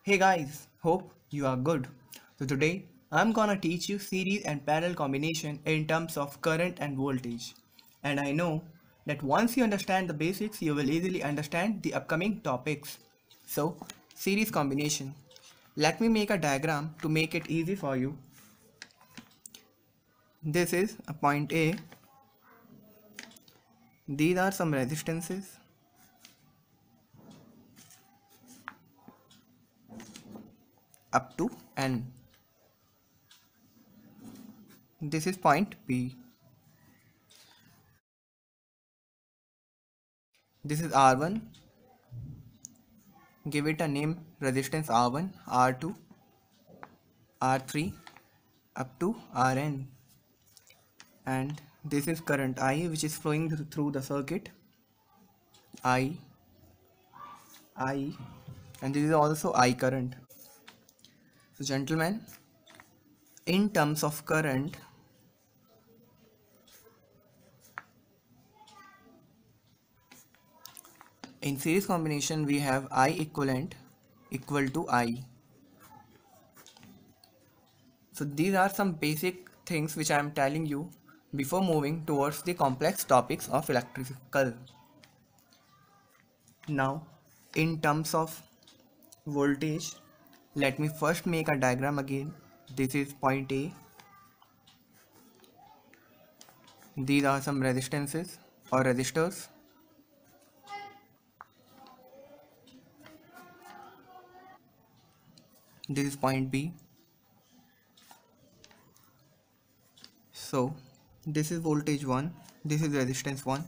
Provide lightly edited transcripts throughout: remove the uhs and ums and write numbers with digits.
Hey guys, hope you are good. So today I'm gonna teach you series and parallel combination in terms of current and voltage. And I know that once you understand the basics, you will easily understand the upcoming topics. So, series combination. Let me make a diagram to make it easy for you. This is a point A. These are some resistances up to N. This is point B. This is R1. Give it a name, resistance R1, R2, R3 up to Rn, and this is current I which is flowing through the circuit I, and this is also I current. So gentlemen, in terms of current, in series combination we have I equivalent equal to I. So these are some basic things which I am telling you before moving towards the complex topics of electrical. Now, in terms of voltage, let me first make a diagram again. This is point A. These are some resistances or resistors. This is point B. So this is voltage 1, this is resistance 1,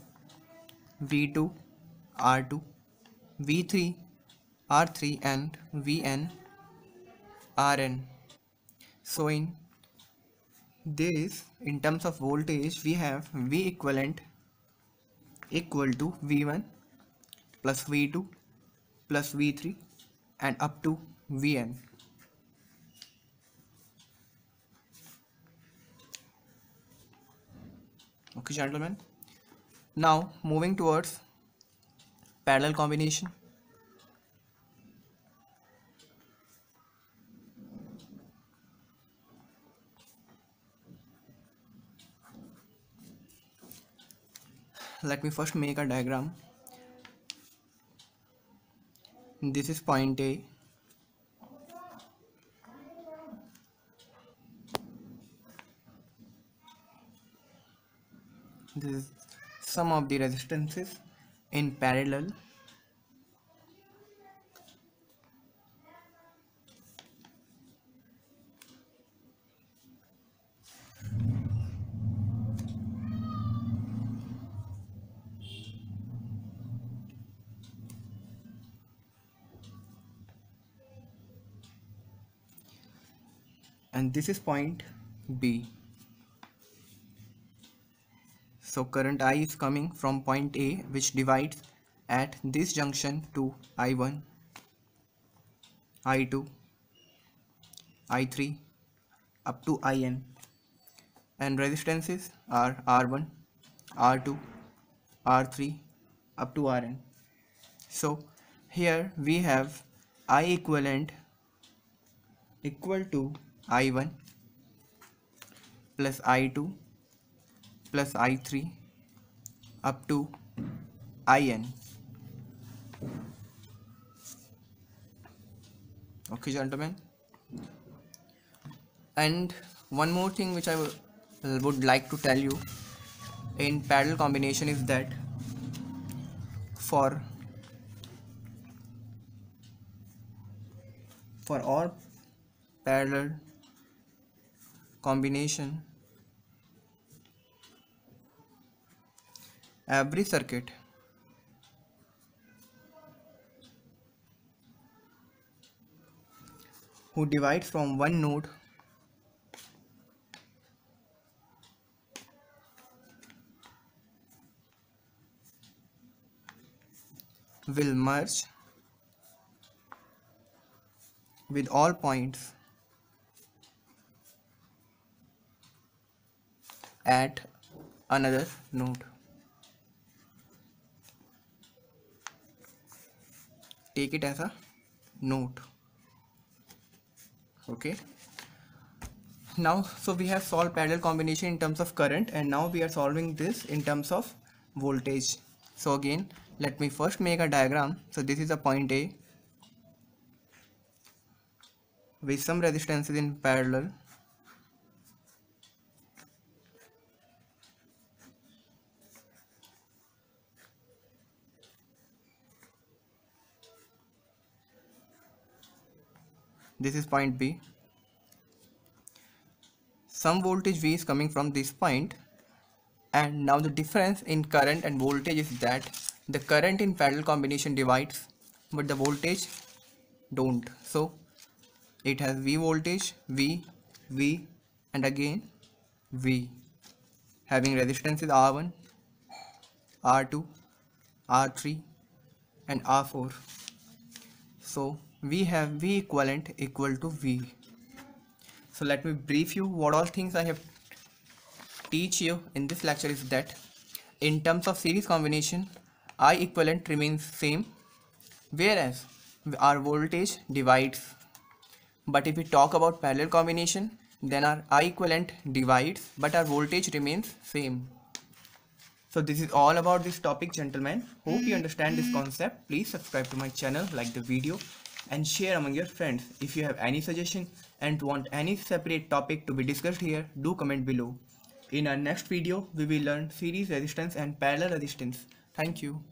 V2, R2, V3, R3 and Vn, Rn. So in terms of voltage, we have V equivalent equal to V1 plus V2 plus V3 and up to Vn. Okay gentlemen, now moving towards parallel combination. Let me first make a diagram. This is point A. This is some of the resistances in parallel. And this is point B. So current I is coming from point A, which divides at this junction to I1, I2, I3 up to IN, and resistances are R1, R2, R3 up to Rn. So here we have I equivalent equal to I1 plus I2 plus I3 up to IN. Okay gentlemen, and one more thing which I would like to tell you in parallel combination is that for all parallel combination, every circuit who divides from one node will merge with all points at another node. Take it as a note. Okay, now so we have solved parallel combination in terms of current, and now we are solving this in terms of voltage. So again, let me first make a diagram. So this is a point A with some resistances in parallel. This is point B. Some voltage V is coming from this point, and now the difference in current and voltage is that the current in parallel combination divides, but the voltage don't. So it has V voltage, V, and again V, having resistances R1, R2, R3, and R4. So we have V equivalent equal to V. So let me brief you what all things I have teach you in this lecture is that in terms of series combination, I equivalent remains same, whereas our voltage divides. But if we talk about parallel combination, then our I equivalent divides, but our voltage remains same. So this is all about this topic, gentlemen. Hope you understand this concept. Please subscribe to my channel, like the video, and share among your friends. If you have any suggestion and want any separate topic to be discussed here, do comment below. In our next video, we will learn series resistance and parallel resistance. Thank you.